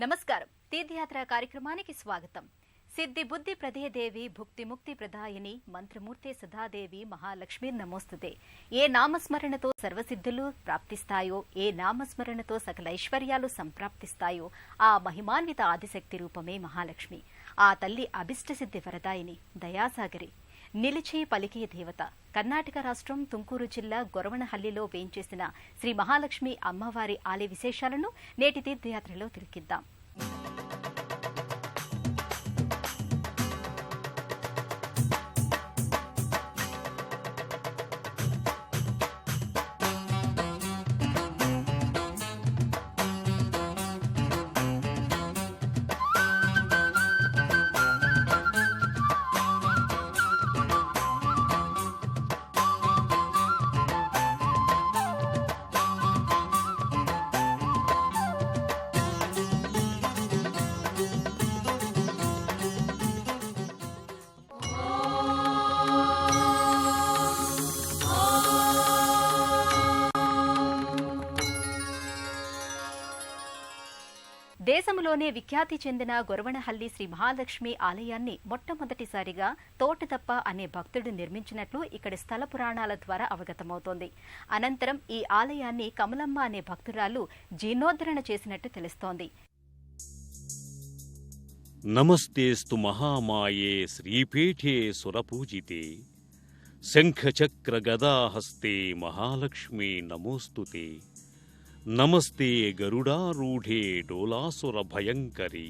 నమస్కారం. తీర్థయాత్ర కార్యక్రమానికి స్వాగతం. సిద్ధి బుద్ధి ప్రదేదేవి భుక్తి ముక్తి ప్రదాయిని మంత్రమూర్తే సదాదేవి మహాలక్ష్మి నమోస్తుతే. ఏ నామస్మరణతో సర్వసిద్ధులు ప్రాప్తిస్తాయో, ఏ నామస్మరణతో సకల ఐశ్వర్యాలు సంప్రాప్తిస్తాయో ఆ మహిమాన్విత ఆదిశక్తి రూపమే మహాలక్ష్మి. ఆ తల్లి అభిష్టసిద్ధి వరదాయిని, దయాసాగరి, నిలిచి పలికే దేవత. కర్ణాటక రాష్ట్రం తుంకూరు జిల్లా గొరవణహల్లిలో వేంచేసిన శ్రీ మహాలక్ష్మి అమ్మవారి ఆలయ విశేషాలను నేటి తీర్థయాత్రలో తిలకిద్దాం. దేశంలోనే విఖ్యాతి చెందిన గొరవణహల్లి శ్రీ మహాలక్ష్మి ఆలయాన్ని మొట్టమొదటిసారిగా తోటదప్ప అనే భక్తుడు నిర్మించినట్లు ఇక్కడి స్థల పురాణాల ద్వారా అవగతమవుతోంది. అనంతరం ఈ ఆలయాన్ని కమలమ్మ అనే భక్తురాలు జీర్ణోద్ధరణ చేసినట్టు తెలుస్తోంది. నమస్తేస్తు మహామాయే శ్రీపీఠే సురపూజితే శంఖచక్ర గదాహస్తే మహాలక్ష్మీ నమోస్తుతే. నమస్తే గరుడారూఢే డోలాసుర భయంకరి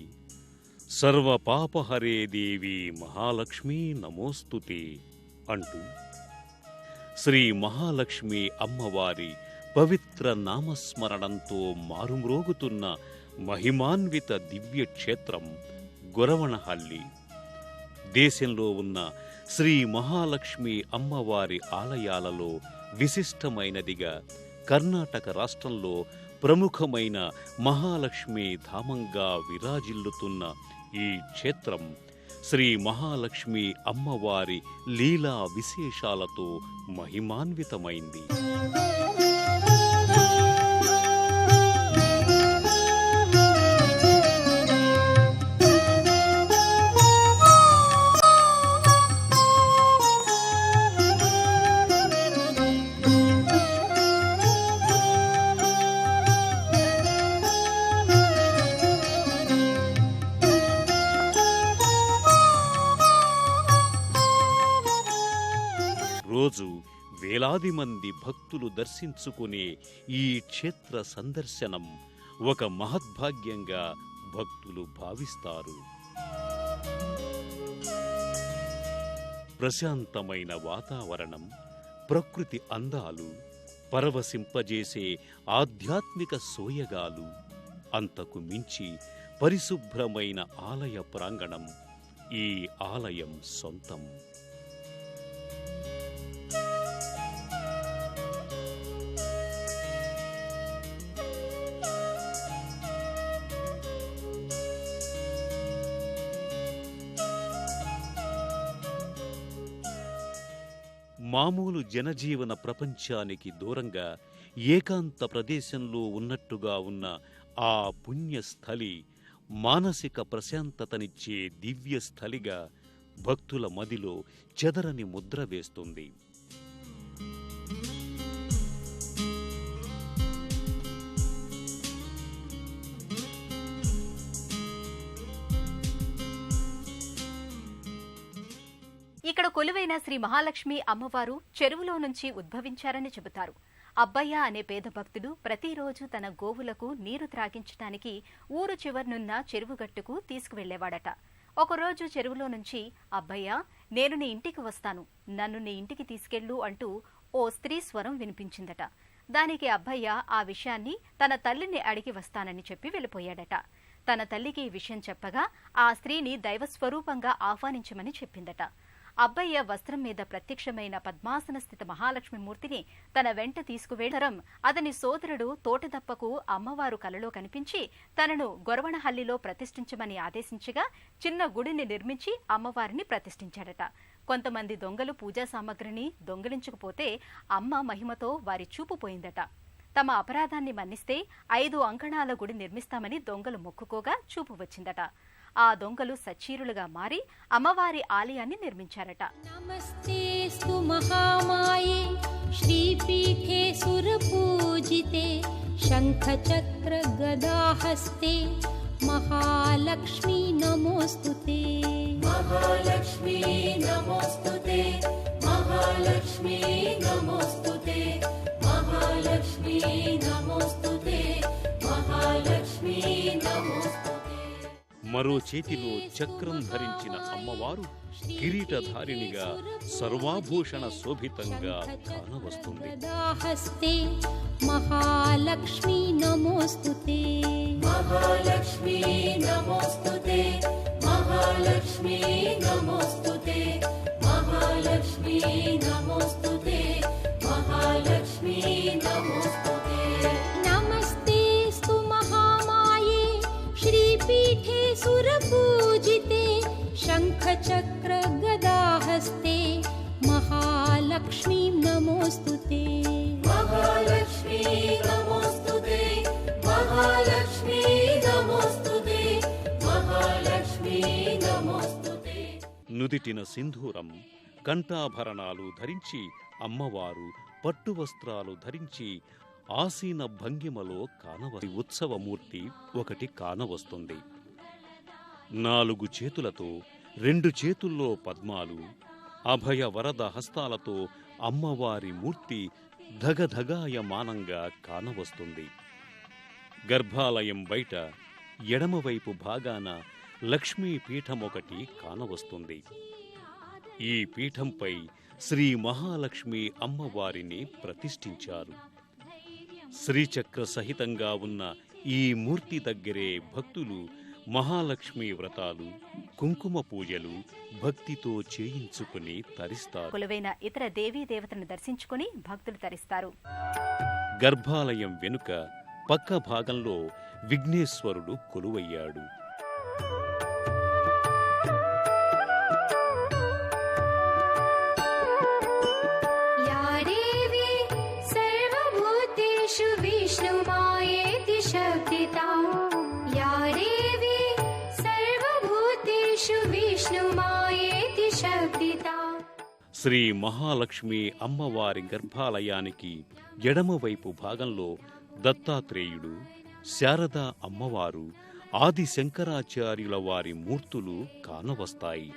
సర్వపాపహరే దేవి మహాలక్ష్మీ నమోస్తుతే అంటూ శ్రీ మహాలక్ష్మి అమ్మవారి పవిత్ర నామస్మరణంతో మారుమ్రోగుతున్న మహిమాన్విత దివ్యక్షేత్రం గొరవణహల్లి. దేశంలో ఉన్న శ్రీ మహాలక్ష్మి అమ్మవారి ఆలయాలలో విశిష్టమైనదిగా కర్ణాటక రాష్ట్రంలో ప్రముఖమైన మహాలక్ష్మి ధామంగా విరాజిల్లుతున్న ఈ క్షేత్రం శ్రీ మహాలక్ష్మి అమ్మవారి లీలా విశేషాలతో మహిమాన్వితమైంది. రోజు వేలాది మంది భక్తులు దర్శించుకునే ఈ క్షేత్ర సందర్శనం ఒక మహద్భాగ్యంగా భక్తులు భావిస్తారు. ప్రశాంతమైన వాతావరణం, ప్రకృతి అందాలు, పరవశింపజేసే ఆధ్యాత్మిక సోయగాలు, అంతకు మించి పరిశుభ్రమైన ఆలయ ప్రాంగణం ఈ ఆలయం సొంతం. మామూలు జనజీవన ప్రపంచానికి దూరంగా ఏకాంత ప్రదేశంలో ఉన్నట్టుగా ఉన్న ఆ పుణ్యస్థలి మానసిక ప్రశాంతతనిచ్చే దివ్యస్థలిగా భక్తుల మదిలో చెదరని ముద్ర వేస్తుంది. ఇక్కడ కొలువైన శ్రీ మహాలక్ష్మి అమ్మవారు చెరువులో నుంచి ఉద్భవించారని చెబుతారు. అబ్బయ్య అనే పేద భక్తుడు ప్రతిరోజు తన గోవులకు నీరు త్రాగించడానికి ఊరు చివర్నున్న చెరువుగట్టుకు తీసుకువెళ్లేవాడట. ఒకరోజు చెరువులో నుంచి, అబ్బయ్య, నేను నీ ఇంటికి వస్తాను, నన్ను నీ ఇంటికి తీసుకెళ్ళు అంటూ ఓ స్త్రీ స్వరం వినిపించిందట. దానికి అబ్బయ్య ఆ విషయాన్ని తన తల్లిని అడిగి వస్తానని చెప్పి వెళ్ళిపోయాడట. తన తల్లికి ఈ విషయం చెప్పగా ఆ స్త్రీని దైవస్వరూపంగా ఆహ్వానించమని చెప్పిందట. అబ్బయ్య వస్త్రం మీద ప్రత్యక్షమైన పద్మాసన స్థిత మహాలక్ష్మి మూర్తిని తన వెంట తీసుకువెళ్లడం అతని సోదరుడు తోటదప్పకు అమ్మవారు కలలో కనిపించి తనను గొరవణహల్లిలో ప్రతిష్ఠించమని ఆదేశించగా చిన్న గుడిని నిర్మించి అమ్మవారిని ప్రతిష్ఠించాడట. కొంతమంది దొంగలు పూజా సామగ్రిని దొంగిలించకపోతే అమ్మ మహిమతో వారి చూపు పోయిందట. తమ అపరాధాన్ని మన్నిస్తే 5 అంకణాల గుడి నిర్మిస్తామని దొంగలు మొక్కుకోగా చూపు వచ్చిందట. ఆ దొంగలు సచ్చీరులుగా మారి అమ్మవారి ఆలయాన్ని నిర్మించారట. నమస్తేస్తు మహామాయే శ్రీపీఠే సురపూజితే శంఖ చక్ర గదాహస్తే మహాలక్ష్మీ నమోస్తుతే. మహాలక్ష్మీ నమోస్తుతే, మహాలక్ష్మీ నమోస్తుతే, మహాలక్ష్మీ నమోస్తుతే, మహాలక్ష్మీ నమోస్తుతే. మరో చేతిలో చక్రం ధరించిన అమ్మవారు కిరీటధారిణిగా సర్వాభూషణ శోభితంగా కానవస్తుంది. గదాహస్తే మహాలక్ష్మీ నమోస్తుతే. మహాలక్ష్మీ నమోస్తుతే, మహాలక్ష్మీ నమోస్తుతే, మహాలక్ష్మీ నమోస్తుతే, మహాలక్ష్మీ నమోస్తుతే. నమస్తేస్తు మహామాయే శ్రీపీఠే సురపూజితే శంఖ చక్ర గదాహస్తే మహాలక్ష్మీ నమోస్తుతే. మహాలక్ష్మీ నమోస్తుతే, మహాలక్ష్మీ నమోస్తుతే, మహాలక్ష్మీ నమోస్తుతే. నుదిటిన సింధూరం, కంఠాభరణాలు ధరించి అమ్మవారు పట్టు వస్త్రాలు ధరించి ఆసీన భంగిమలో ఉత్సవమూర్తి ఒకటి కానవస్తుంది. 4 చేతులతో 2 చేతుల్లో పద్మాలు, అభయ వరద హస్తాలతో అమ్మవారి మూర్తి ధగధగాయమానంగా కానవస్తుంది. గర్భాలయం బయట ఎడమవైపు భాగాన లక్ష్మీపీఠమొకటి కానవస్తుంది. ఈ పీఠంపై శ్రీ మహాలక్ష్మి అమ్మవారిని ప్రతిష్ఠించారు. శ్రీచక్ర సహితంగా ఉన్న ఈ మూర్తి దగ్గరే భక్తులు మహాలక్ష్మి వ్రతాలు, కుంకుమ పూజలు భక్తితో చేయించుకుని తరిస్తారు. కొలువైన ఇతర దేవీ దేవతలను దర్శించుకుని భక్తులు తరిస్తారు. గర్భాలయం వెనుక పక్క భాగంలో విఘ్నేశ్వరుడు కొలువయ్యాడు. శ్రీ మహాలక్ష్మి అమ్మవారి గర్భాలయానికి ఎడమవైపు భాగంలో దత్తాత్రేయుడు, శారదా అమ్మవారు, ఆది శంకరాచార్యుల వారి మూర్తులు కానవస్తాయి.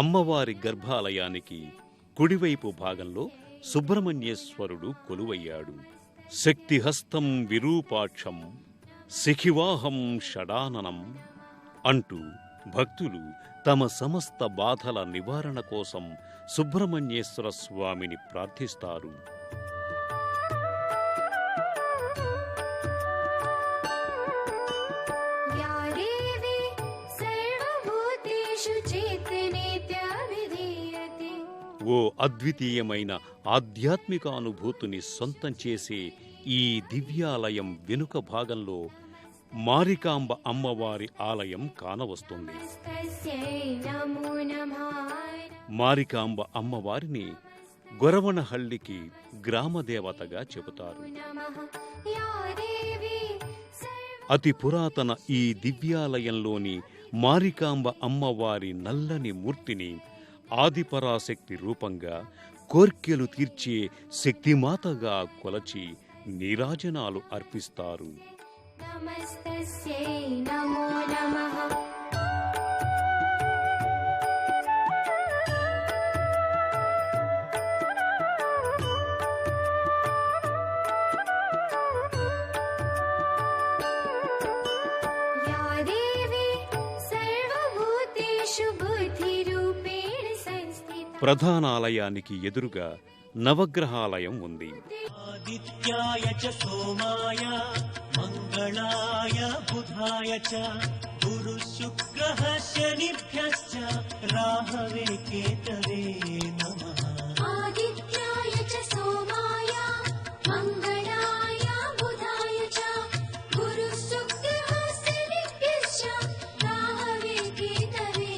అమ్మవారి గర్భాలయానికి కుడివైపు భాగంలో సుబ్రహ్మణ్యేశ్వరుడు కొలువయ్యాడు. శక్తిహస్తం విరూపాక్షం శిఖివాహం షడాననం అంటూ భక్తులు తమ సమస్త బాధల నివారణ కోసం సుబ్రహ్మణ్యేశ్వర స్వామిని ప్రార్థిస్తారు. ఓ అద్వితీయమైన ఆధ్యాత్మిక అనుభూతిని సొంతం చేసే ఈ దివ్యాలయం వెనుక భాగంలో మారికాంబ అమ్మవారి ఆలయం కానవస్తుంది. మారికాంబ అమ్మవారిని గొరవనహళ్లికి గ్రామదేవతగా చెబుతారు. అతి పురాతన ఈ దివ్యాలయంలోని మారికాంబ అమ్మవారి నల్లని మూర్తిని ఆదిపరాశక్తి రూపంగా, కోర్కెలు తీర్చే శక్తిమాతగా కొలచి నీరాజనాలు అర్పిస్తారు. ప్రధానాలయానికి ఎదురుగా నవగ్రహాలయం ఉంది. ఆదిత్యాయ చ సోమాయ మంగళాయ బుధాయ చ గురు శుక్రః శనిభ్యశ్చ రాహవే కేతవే నమః. ఆదిత్యాయ చ సోమాయ మంగళాయ బుధాయ చ గురు శుక్రః శనిభ్యశ్చ రాహవే కేతవే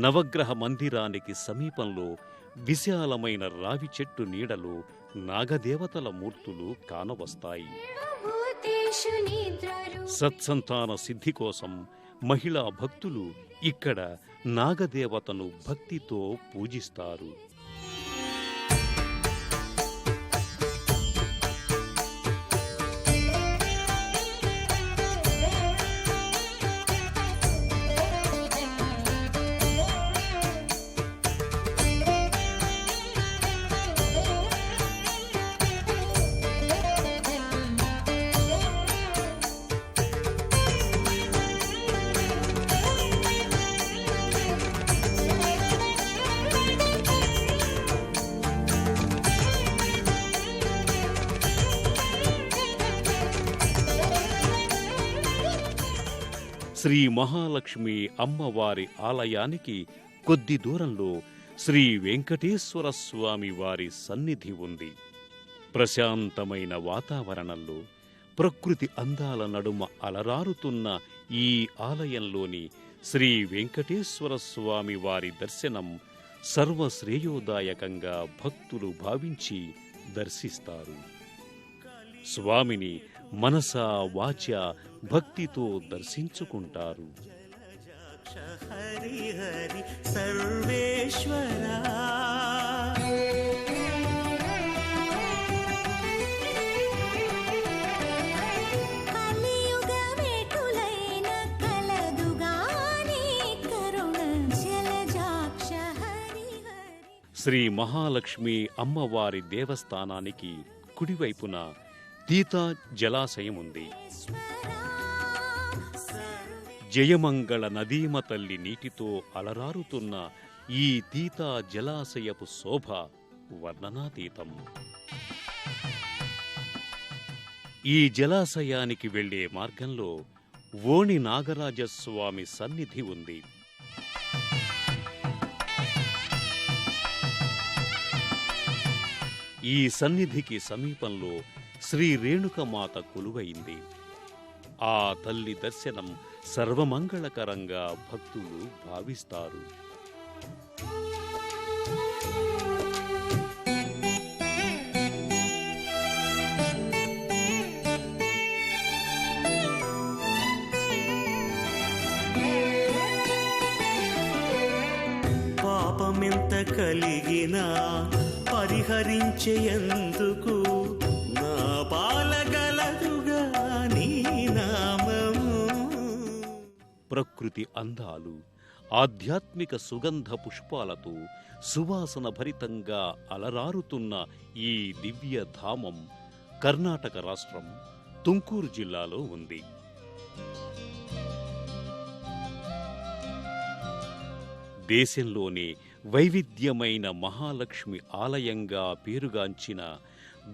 నవగ్రహ మందిరానికి సమీపంలో విశాలమైన రావి చెట్టు నీడలో నాగదేవతల మూర్తులు కానవస్తాయి. భూతేషు నిద్రరు సత్సంతాన సిద్ధి కోసం మహిళా భక్తులు ఇక్కడ నాగదేవతను భక్తితో పూజిస్తారు. శ్రీ మహాలక్ష్మి అమ్మవారి ఆలయానికి కొద్ది దూరంలో శ్రీ వెంకటేశ్వర స్వామి వారి సన్నిధి ఉంది. ప్రశాంతమైన వాతావరణంలో ప్రకృతి అందాల నడుమ అలరారుతున్న ఈ ఆలయంలోని శ్రీ వెంకటేశ్వర స్వామి వారి దర్శనం సర్వశ్రేయోదాయకంగా భక్తులు భావించి దర్శిస్తారు. స్వామిని మనసా వాచా భక్తితో దర్శించుకుంటారు. హరి హరి సర్వేశ్వరా కలియుగమేటులైన కలదుగాని కరుణ జలజాక్ష హరి హరి. శ్రీ మహాలక్ష్మి అమ్మవారి దేవస్థానానికి కుడివైపున తీతా జలాశయం ఉంది. జయమంగళ నదీమ తల్లి నీటితో అలరారుతున్న ఈ తీతా జలాశయపు శోభ వర్ణనాతీతం. ఈ జలాశయానికి వెళ్లే మార్గంలో ఓణి నాగరాజస్వామి సన్నిధి ఉంది. ఈ సన్నిధికి సమీపంలో శ్రీ రేణుకమాత కొలువైంది. ఆ తల్లి దర్శనం సర్వమంగళకరంగా భక్తులు భావిస్తారు. పాపమెంత కలిగినా పరిహరించేందుకు నా పాలగలదుగా నీ నామము. ప్రకృతి అందాలు, ఆధ్యాత్మిక సుగంధ పుష్పాలతో సువాసన భరితంగా అలరారుతున్న ఈ దివ్య ధామం కర్ణాటక రాష్ట్రం తుంకూరు జిల్లాలో ఉంది. దేశంలోనే వైవిధ్యమైన మహాలక్ష్మి ఆలయంగా పేరుగాంచిన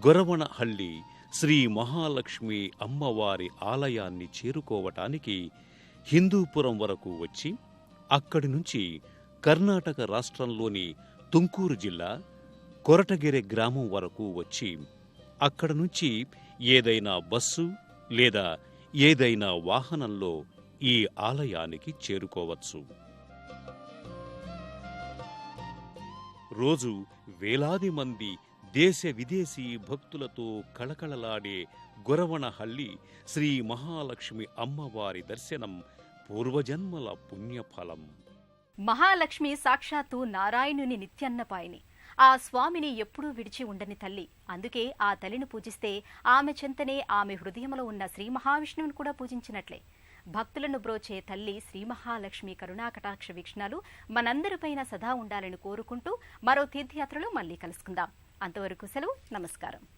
గొరవణహళ్లి శ్రీ మహాలక్ష్మి అమ్మవారి ఆలయాన్ని చేరుకోవటానికి హిందూపురం వరకు వచ్చి అక్కడి నుంచి కర్ణాటక రాష్ట్రంలోని తుంకూరు జిల్లా కొరటగెరె గ్రామం వరకు వచ్చి అక్కడ నుంచి ఏదైనా బస్సు లేదా ఏదైనా వాహనంలో ఈ ఆలయానికి చేరుకోవచ్చు. రోజు వేలాది మంది దేశ విదేశీ భక్తులతో కళకళలాడే గొరవణహళ్లి శ్రీ మహాలక్ష్మి అమ్మవారి దర్శనం పూర్వజన్మల పుణ్యఫలం. మహాలక్ష్మి సాక్షాత్తు నారాయణుని నిత్యన్నపాయని. ఆ స్వామిని ఎప్పుడూ విడిచి ఉండని తల్లి. అందుకే ఆ తల్లిని పూజిస్తే ఆమె చెంతనే ఆమె హృదయంలో ఉన్న శ్రీ మహావిష్ణువుని కూడా పూజించినట్లే. భక్తులను బ్రోచే తల్లి శ్రీ మహాలక్ష్మి కరుణాకటాక్ష వీక్షణాలు మనందరిపైన సదా ఉండాలని కోరుకుంటూ మరో తీర్థయాత్రలో మళ్ళీ కలుసుకుందాం. అంతవరకు సెలవు. నమస్కారం.